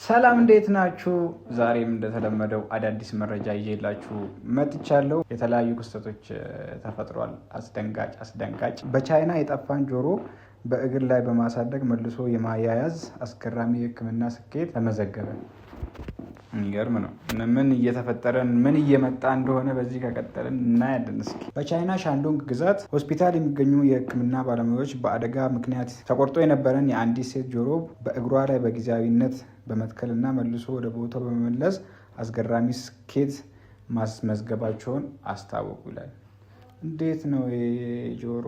ሰላም እንዴት ናችሁ? ዛሬም እንደተለመደው አዳዲስ መረጃ ይዤላችሁ መጥቻለሁ። የተለያዩ ክስተቶች ተፈጥሯል። አስደንጋጭ በቻይና የጠፋን ጆሮ በእግር ላይ በማሳደግ መልሶ የማያያዝ አስገራሚ የሕክምና ስኬት ተመዘገበ። የሚገርም ነው። ምን እየተፈጠረ ምን እየመጣ እንደሆነ በዚህ ከቀጠልን እናያለን። እስኪ በቻይና ሻንዶንግ ግዛት ሆስፒታል የሚገኙ የሕክምና ባለሙያዎች በአደጋ ምክንያት ተቆርጦ የነበረን የአንዲት ሴት ጆሮ በእግሯ ላይ በጊዜያዊነት በመትከልና መልሶ ወደ ቦታው በመመለስ አስገራሚ ስኬት ማስመዝገባቸውን አስታወቁ ይላል። እንዴት ነው የጆሮ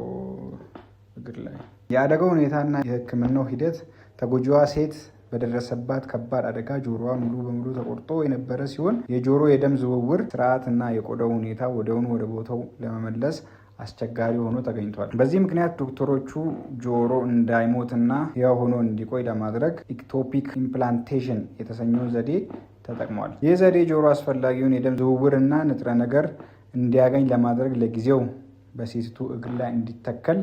እግር ላይ የአደጋው ሁኔታና የሕክምናው ሂደት? ተጎጂዋ ሴት በደረሰባት ከባድ አደጋ ጆሮዋ ሙሉ በሙሉ ተቆርጦ የነበረ ሲሆን የጆሮ የደም ዝውውር ስርዓትና የቆዳው ሁኔታ ወዲያውኑ ወደ ቦታው ለመመለስ አስቸጋሪ ሆኖ ተገኝቷል። በዚህ ምክንያት ዶክተሮቹ ጆሮ እንዳይሞትና ሕያው ሆኖ እንዲቆይ ለማድረግ ኢክቶፒክ ኢምፕላንቴሽን የተሰኘውን ዘዴ ተጠቅሟል። ይህ ዘዴ ጆሮ አስፈላጊውን የደም ዝውውርና ንጥረ ነገር እንዲያገኝ ለማድረግ ለጊዜው በሴቲቱ እግር ላይ እንዲተከል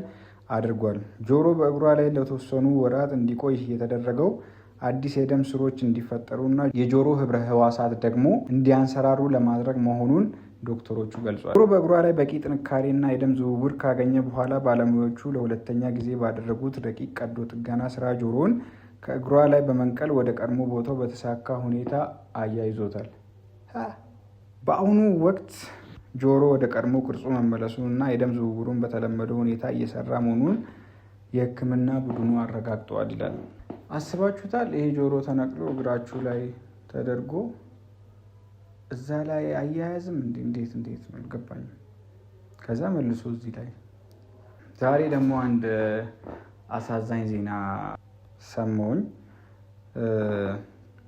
አድርጓል። ጆሮ በእግሯ ላይ ለተወሰኑ ወራት እንዲቆይ የተደረገው አዲስ የደም ስሮች እንዲፈጠሩና የጆሮ ህብረ ህዋሳት ደግሞ እንዲያንሰራሩ ለማድረግ መሆኑን ዶክተሮቹ ገልጿል። ጆሮ በእግሯ ላይ በቂ ጥንካሬና የደም ዝውውር ካገኘ በኋላ ባለሙያዎቹ ለሁለተኛ ጊዜ ባደረጉት ረቂቅ ቀዶ ጥገና ስራ ጆሮውን ከእግሯ ላይ በመንቀል ወደ ቀድሞ ቦታው በተሳካ ሁኔታ አያይዞታል። በአሁኑ ወቅት ጆሮ ወደ ቀድሞ ቅርጹ መመለሱንና የደም ዝውውሩን በተለመደው ሁኔታ እየሰራ መሆኑን የሕክምና ቡድኑ አረጋግጠዋል ይላል። አስባችሁታል? ይሄ ጆሮ ተነቅሎ እግራችሁ ላይ ተደርጎ እዛ ላይ አያያዝም? እንዴት ነው አልገባኝም። ከዛ መልሶ እዚህ ላይ። ዛሬ ደግሞ አንድ አሳዛኝ ዜና ሰማሁኝ።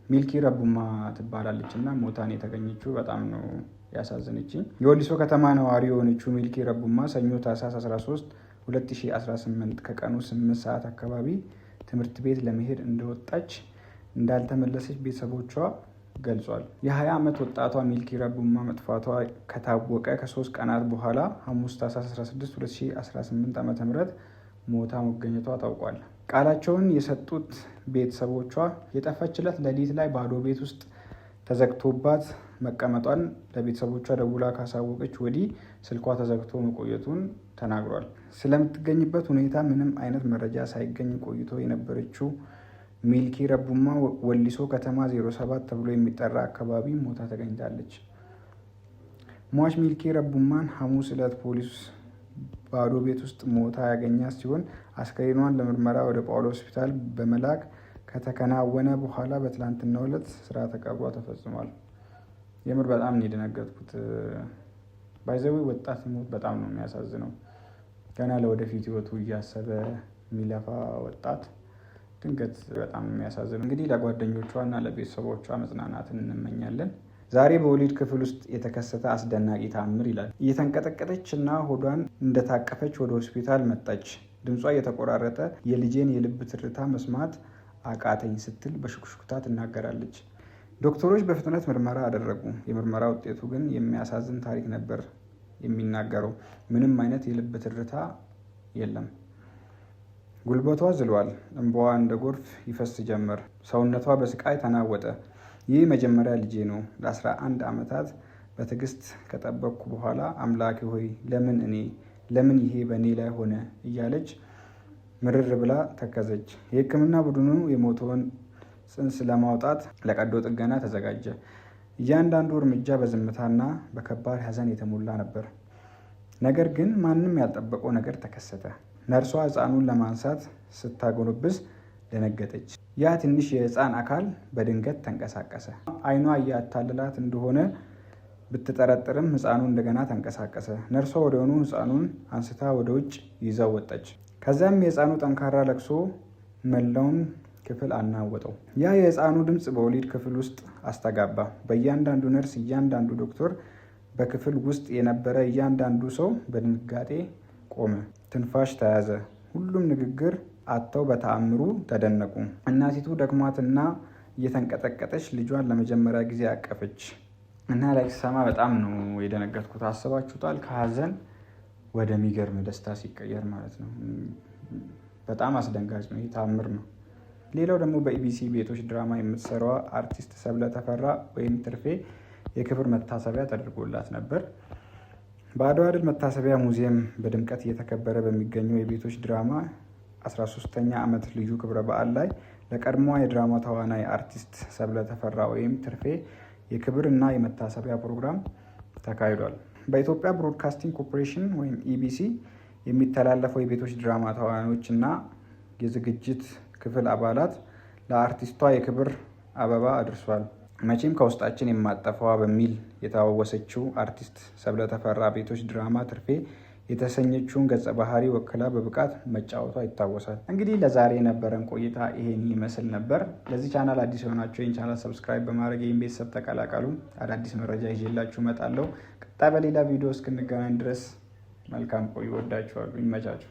ሚልኪ ረቡማ ትባላለች እና ሞታን የተገኘችው በጣም ነው ያሳዘነችኝ። የወሊሶ ከተማ ነዋሪ የሆነችው ሚልኪ ረቡማ ሰኞ ታህሳስ 13 2018 ከቀኑ 8 ሰዓት አካባቢ ትምህርት ቤት ለመሄድ እንደወጣች እንዳልተመለሰች ቤተሰቦቿ ገልጿል። የ20 ዓመት ወጣቷ ሚልኪ ረቡማ መጥፋቷ ከታወቀ ከ3 ቀናት በኋላ ሐሙስ ታህሳስ 16 2018 ዓ.ም ሞታ መገኘቷ ታውቋል። ቃላቸውን የሰጡት ቤተሰቦቿ የጠፋችለት ሌሊት ላይ ባዶ ቤት ውስጥ ተዘግቶባት መቀመጧን ለቤተሰቦቿ ደውላ ካሳወቀች ወዲህ ስልኳ ተዘግቶ መቆየቱን ተናግሯል። ስለምትገኝበት ሁኔታ ምንም አይነት መረጃ ሳይገኝ ቆይቶ የነበረችው ሚልኪ ረቡማ ወሊሶ ከተማ 07 ተብሎ የሚጠራ አካባቢ ሞታ ተገኝታለች። ሟች ሚልኪ ረቡማን ሐሙስ ዕለት ፖሊስ ባዶ ቤት ውስጥ ሞታ ያገኛት ሲሆን አስከሬኗን ለምርመራ ወደ ጳውሎስ ሆስፒታል በመላክ ከተከናወነ በኋላ በትላንትናው ዕለት ስርዓተ ቀብሯ ተፈጽሟል። የምር በጣም ነው የደነገጥኩት። ባይዘዊ ወጣት ሞት በጣም ነው የሚያሳዝነው። ገና ለወደፊት ህይወቱ እያሰበ የሚለፋ ወጣት ድንገት በጣም የሚያሳዝነው። እንግዲህ ለጓደኞቿና ለቤተሰቦቿ መጽናናትን እንመኛለን። ዛሬ በወሊድ ክፍል ውስጥ የተከሰተ አስደናቂ ተአምር ይላል። እየተንቀጠቀጠች እና ሆዷን እንደታቀፈች ወደ ሆስፒታል መጣች። ድምጿ እየተቆራረጠ የልጄን የልብ ትርታ መስማት አቃተኝ ስትል በሽኩሽኩታ ትናገራለች። ዶክተሮች በፍጥነት ምርመራ አደረጉ። የምርመራ ውጤቱ ግን የሚያሳዝን ታሪክ ነበር የሚናገረው። ምንም አይነት የልብ ትርታ የለም። ጉልበቷ ዝሏል። እንባዋ እንደ ጎርፍ ይፈስ ጀመር። ሰውነቷ በስቃይ ተናወጠ። ይህ መጀመሪያ ልጄ ነው። ለ11 ዓመታት በትዕግስት ከጠበቅኩ በኋላ አምላኬ ሆይ ለምን ይሄ በእኔ ላይ ሆነ እያለች ምርር ብላ ተከዘች። የሕክምና ቡድኑ የሞተውን ጽንስ ለማውጣት ለቀዶ ጥገና ተዘጋጀ። እያንዳንዱ እርምጃ በዝምታና በከባድ ሐዘን የተሞላ ነበር። ነገር ግን ማንም ያልጠበቀው ነገር ተከሰተ። ነርሷ ሕፃኑን ለማንሳት ስታጎነብስ ደነገጠች። ያ ትንሽ የሕፃን አካል በድንገት ተንቀሳቀሰ። ዓይኗ እያታለላት እንደሆነ ብትጠረጥርም ሕፃኑ እንደገና ተንቀሳቀሰ። ነርሷ ወዲያውኑ ሕፃኑን አንስታ ወደ ውጭ ይዛው ወጣች። ከዚያም የሕፃኑ ጠንካራ ለቅሶ መላውን ክፍል አናወጠው። ያ የሕፃኑ ድምፅ በወሊድ ክፍል ውስጥ አስተጋባ። በእያንዳንዱ ነርስ፣ እያንዳንዱ ዶክተር፣ በክፍል ውስጥ የነበረ እያንዳንዱ ሰው በድንጋጤ ቆመ። ትንፋሽ ተያዘ። ሁሉም ንግግር አጥተው በተአምሩ ተደነቁ። እናቲቱ ደክሟትና እየተንቀጠቀጠች ልጇን ለመጀመሪያ ጊዜ አቀፈች እና ላይ ሲሰማ በጣም ነው የደነገጥኩት። አስባችሁታል? ከሀዘን ወደሚገርም ደስታ ሲቀየር ማለት ነው። በጣም አስደንጋጭ ነው። ይህ ተአምር ነው። ሌላው ደግሞ በኢቢሲ ቤቶች ድራማ የምትሰራዋ አርቲስት ሰብለ ተፈራ ወይም ትርፌ የክብር መታሰቢያ ተደርጎላት ነበር። በአድዋ ድል መታሰቢያ ሙዚየም በድምቀት እየተከበረ በሚገኘው የቤቶች ድራማ 13ኛ ዓመት ልዩ ክብረ በዓል ላይ ለቀድሞዋ የድራማ ተዋናይ አርቲስት ሰብለ ተፈራ ወይም ትርፌ የክብር እና የመታሰቢያ ፕሮግራም ተካሂዷል። በኢትዮጵያ ብሮድካስቲንግ ኮርፖሬሽን ወይም ኢቢሲ የሚተላለፈው የቤቶች ድራማ ተዋናዮች እና የዝግጅት ክፍል አባላት ለአርቲስቷ የክብር አበባ አድርሷል። መቼም ከውስጣችን የማጠፋዋ በሚል የተዋወሰችው አርቲስት ሰብለ ተፈራ ቤቶች ድራማ ትርፌ የተሰኘችውን ገጸ ባህሪ ወክላ በብቃት መጫወቷ ይታወሳል። እንግዲህ ለዛሬ የነበረን ቆይታ ይሄን ይመስል ነበር። ለዚህ ቻናል አዲስ የሆናችሁ ይህን ቻናል ሰብስክራይብ በማድረግ ይህን ቤተሰብ ተቀላቀሉ። አዳዲስ መረጃ ይዤላችሁ እመጣለሁ። ቀጣይ በሌላ ቪዲዮ እስክንገናኝ ድረስ መልካም ቆዩ። ወዳችኋለሁ። ይመቻችሁ።